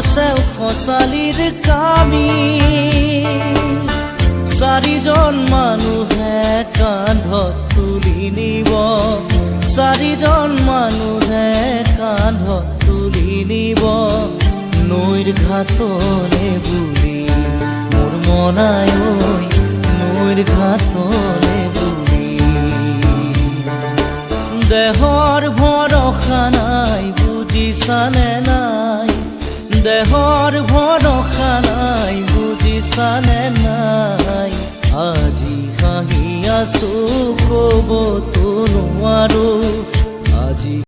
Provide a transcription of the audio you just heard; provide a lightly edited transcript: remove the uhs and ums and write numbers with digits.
চেও খচালিৰ কামি চাৰিজন মানুহে কান্ধত তুলি নিব চাৰিজন মানুহে কান্ধত তুলি নিব নৈৰ ঘাটলে বুলি মোৰ মনাই ঐ নৈৰ ঘাটলে বুলি দেহৰ ভৰসা নাই বুজিছানে নাই দেহৰ ভৰসা নাই বুজিছানে নাই আজি হাঁহি আছো ক'বতো নোৱাৰো